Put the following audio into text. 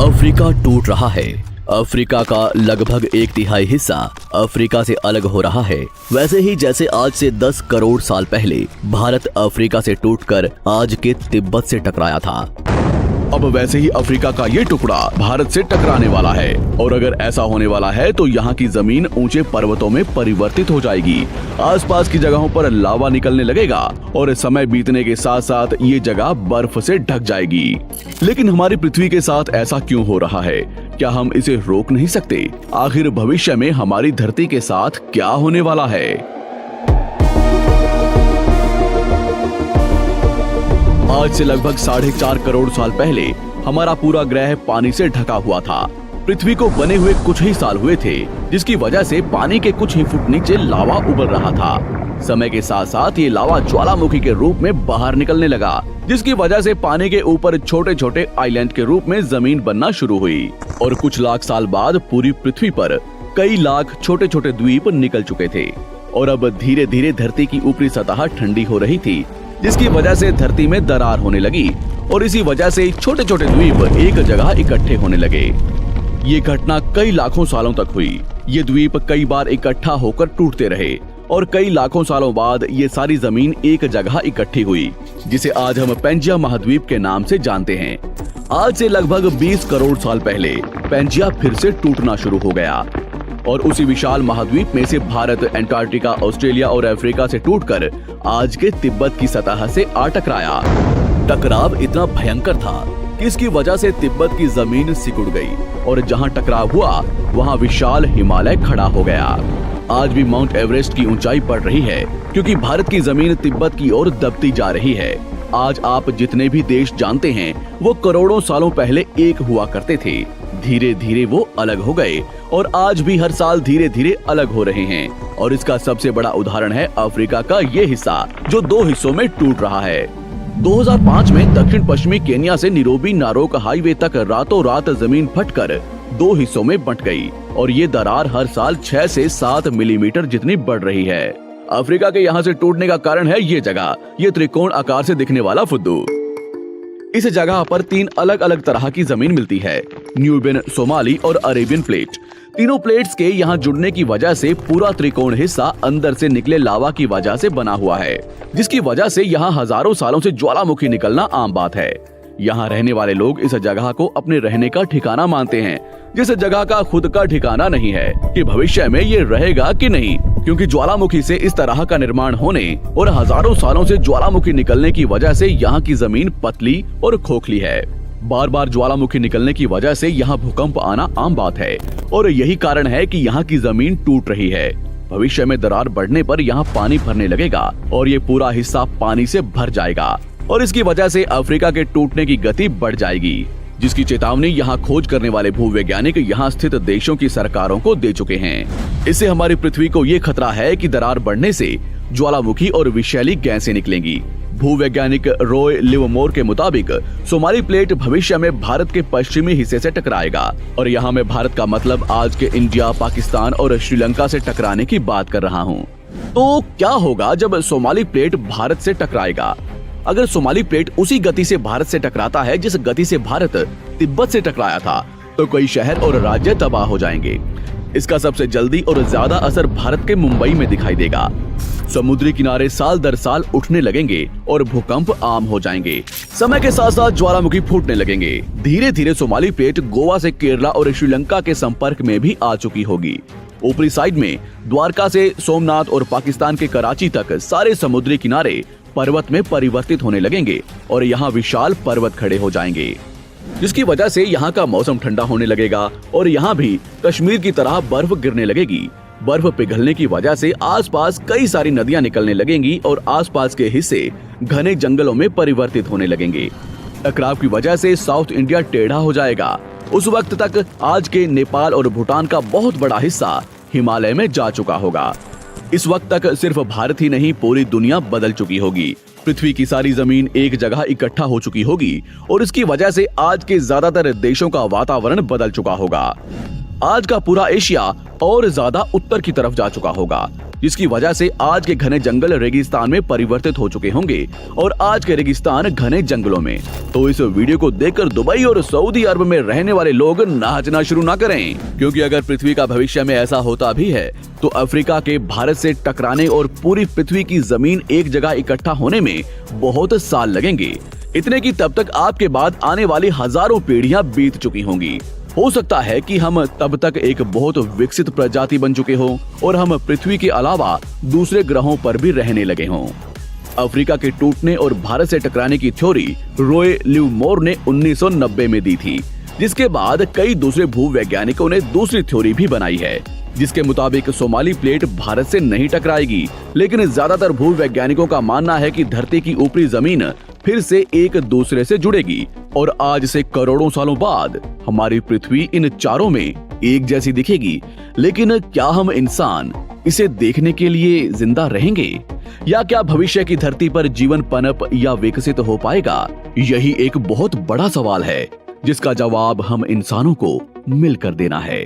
Africa टूट रहा है। अफ्रीका का लगभग 1/3 हिस्सा अफ्रीका से अलग हो रहा है। वैसे ही जैसे आज से 10 करोड़ साल पहले भारत अफ्रीका से टूटकर आज के तिब्बत से टकराया था, अब वैसे ही अफ्रीका का ये टुकड़ा भारत से टकराने वाला है। और अगर ऐसा होने वाला है तो यहाँ की जमीन ऊंचे पर्वतों में परिवर्तित हो जाएगी। आसपास की जगहों पर लावा निकलने लगेगा और समय बीतने के साथ साथ ये जगह बर्फ से ढक जाएगी। लेकिन हमारी पृथ्वी के साथ ऐसा क्यों हो रहा है? क्या हम इसे रोक नहीं सकते? आखिर भविष्य में हमारी धरती के साथ क्या होने वाला है? आज से लगभग 4.5 करोड़ साल पहले हमारा पूरा ग्रह पानी से ढका हुआ था। पृथ्वी को बने हुए कुछ ही साल हुए थे, जिसकी वजह से पानी के कुछ ही फुट नीचे लावा उबल रहा था। समय के साथ साथ ये लावा ज्वालामुखी के रूप में बाहर निकलने लगा, जिसकी वजह से पानी के ऊपर छोटे छोटे आइलैंड के रूप में जमीन बनना शुरू हुई। और कुछ लाख साल बाद पूरी पृथ्वी पर कई लाख छोटे छोटे द्वीप निकल चुके थे और अब धीरे धीरे धरती की ऊपरी सतह ठंडी हो रही थी, जिसकी वजह से धरती में दरार होने लगी और इसी वजह से छोटे छोटे द्वीप एक जगह इकट्ठे होने लगे। ये घटना कई लाखों सालों तक हुई। ये द्वीप कई बार इकट्ठा होकर टूटते रहे और कई लाखों सालों बाद ये सारी जमीन एक जगह इकट्ठी हुई, जिसे आज हम पैंजिया महाद्वीप के नाम से जानते हैं। आज से लगभग 20 करोड़ साल पहले पैंजिया फिर से टूटना शुरू हो गया और उसी विशाल महाद्वीप में से भारत, अंटार्कटिका, ऑस्ट्रेलिया और अफ्रीका से टूटकर आज के तिब्बत की सतह से आ टकराया। टकराव इतना भयंकर था कि इसकी वजह से तिब्बत की जमीन सिकुड़ गई और जहां टकराव हुआ वहां विशाल हिमालय खड़ा हो गया। आज भी माउंट एवरेस्ट की ऊंचाई बढ़ रही है क्योंकि भारत की जमीन तिब्बत की ओर दबती जा रही है। आज आप जितने भी देश जानते हैं वो करोड़ों सालों पहले एक हुआ करते थे। धीरे धीरे वो अलग हो गए और आज भी हर साल धीरे धीरे अलग हो रहे हैं। और इसका सबसे बड़ा उदाहरण है अफ्रीका का ये हिस्सा, जो 2 हिस्सों में टूट रहा है। 2005 में दक्षिण पश्चिमी केन्या से नीरोबी नारोक हाईवे तक रातों रात जमीन फटकर 2 हिस्सों में बंट गई और ये दरार हर साल 6 से 7 मिलीमीटर जितनी बढ़ रही है। अफ्रीका के यहाँ से टूटने का कारण है ये जगह, ये त्रिकोण आकार से दिखने वाला फुद्दू। इस जगह पर 3 अलग अलग तरह की जमीन मिलती है, न्यूबियन, सोमाली और अरेबियन प्लेट। तीनों प्लेट्स के यहाँ जुड़ने की वजह से पूरा त्रिकोण हिस्सा अंदर से निकले लावा की वजह से बना हुआ है, जिसकी वजह से यहाँ हजारों सालों से ज्वालामुखी निकलना आम बात है। यहाँ रहने वाले लोग इस जगह को अपने रहने का ठिकाना मानते हैं, जिस जगह का खुद का ठिकाना नहीं है कि भविष्य में ये रहेगा कि नहीं, क्योंकि ज्वालामुखी से इस तरह का निर्माण होने और हजारों सालों से ज्वालामुखी निकलने की वजह से यहाँ की जमीन पतली और खोखली है। बार बार ज्वालामुखी निकलने की वजह से यहाँ भूकंप आना आम बात है और यही कारण है कि यहाँ की जमीन टूट रही है। भविष्य में दरार बढ़ने पर यहाँ पानी भरने लगेगा और ये पूरा हिस्सा पानी से भर जाएगा और इसकी वजह से अफ्रीका के टूटने की गति बढ़ जाएगी, जिसकी चेतावनी यहाँ खोज करने वाले भूवैज्ञानिक यहाँ स्थित देशों की सरकारों को दे चुके हैं। इससे हमारी पृथ्वी को ये खतरा है कि दरार बढ़ने से ज्वालामुखी और विषैली गैसें निकलेंगी। भूवैज्ञानिक रॉय लिवमोर के मुताबिक सोमाली प्लेट भविष्य में भारत के पश्चिमी हिस्से से टकराएगा और यहाँ में भारत का मतलब आज के इंडिया, पाकिस्तान और श्रीलंका से टकराने की बात कर रहा हूँ। तो क्या होगा जब सोमाली प्लेट भारत से टकराएगा? अगर सोमाली प्लेट उसी गति से भारत से टकराता है जिस गति से भारत तिब्बत से टकराया था, तो कई शहर और राज्य तबाह हो जाएंगे। इसका सबसे जल्दी और ज्यादा असर भारत के मुंबई में दिखाई देगा। समुद्री किनारे साल दर साल उठने लगेंगे और भूकंप आम हो जाएंगे। समय के साथ साथ ज्वालामुखी फूटने लगेंगे। धीरे धीरे सोमाली प्लेट गोवा से केरला और श्रीलंका के संपर्क में भी आ चुकी होगी। ऊपरी साइड में द्वारका से सोमनाथ और पाकिस्तान के कराची तक सारे समुद्री किनारे पर्वत में परिवर्तित होने लगेंगे और यहाँ विशाल पर्वत खड़े हो जाएंगे, जिसकी वजह से यहाँ का मौसम ठंडा होने लगेगा और यहाँ भी कश्मीर की तरह बर्फ गिरने लगेगी। बर्फ पिघलने की वजह से आसपास कई सारी नदियां निकलने लगेंगी और आसपास के हिस्से घने जंगलों में परिवर्तित होने लगेंगे। टकराव की वजह से साउथ इंडिया टेढ़ा हो जाएगा। उस वक्त तक आज के नेपाल और भूटान का बहुत बड़ा हिस्सा हिमालय में जा चुका होगा। इस वक्त तक सिर्फ भारत ही नहीं, पूरी दुनिया बदल चुकी होगी। पृथ्वी की सारी जमीन एक जगह इकट्ठा हो चुकी होगी और इसकी वजह से आज के ज्यादातर देशों का वातावरण बदल चुका होगा। आज का पूरा एशिया और ज्यादा उत्तर की तरफ जा चुका होगा। जिसकी वजह से आज के घने जंगल रेगिस्तान में परिवर्तित हो चुके होंगे और आज के रेगिस्तान घने जंगलों में। तो इस वीडियो को देखकर दुबई और सऊदी अरब में रहने वाले लोग नाचना शुरू ना करें, क्योंकि अगर पृथ्वी का भविष्य में ऐसा होता भी है तो अफ्रीका के भारत से टकराने और पूरी पृथ्वी की जमीन एक जगह इकट्ठा होने में बहुत साल लगेंगे। इतने की तब तक आपके बाद आने वाली हजारों पीढ़ियां बीत चुकी होंगी। हो सकता है कि हम तब तक एक बहुत विकसित प्रजाति बन चुके हों और हम पृथ्वी के अलावा दूसरे ग्रहों पर भी रहने लगे हों। अफ्रीका के टूटने और भारत से टकराने की थ्योरी रॉय लिवमोर ने 1990 में दी थी, जिसके बाद कई दूसरे भूवैज्ञानिकों ने दूसरी थ्योरी भी बनाई है, जिसके मुताबिक सोमाली प्लेट भारत से नहीं टकराएगी। लेकिन ज्यादातर भूवैज्ञानिकों का मानना है कि धरती की ऊपरी जमीन फिर से एक दूसरे से जुड़ेगी और आज से करोड़ों सालों बाद हमारी पृथ्वी इन चारों में एक जैसी दिखेगी। लेकिन क्या हम इंसान इसे देखने के लिए जिंदा रहेंगे, या क्या भविष्य की धरती पर जीवन पनप या विकसित हो पाएगा? यही एक बहुत बड़ा सवाल है जिसका जवाब हम इंसानों को मिलकर देना है।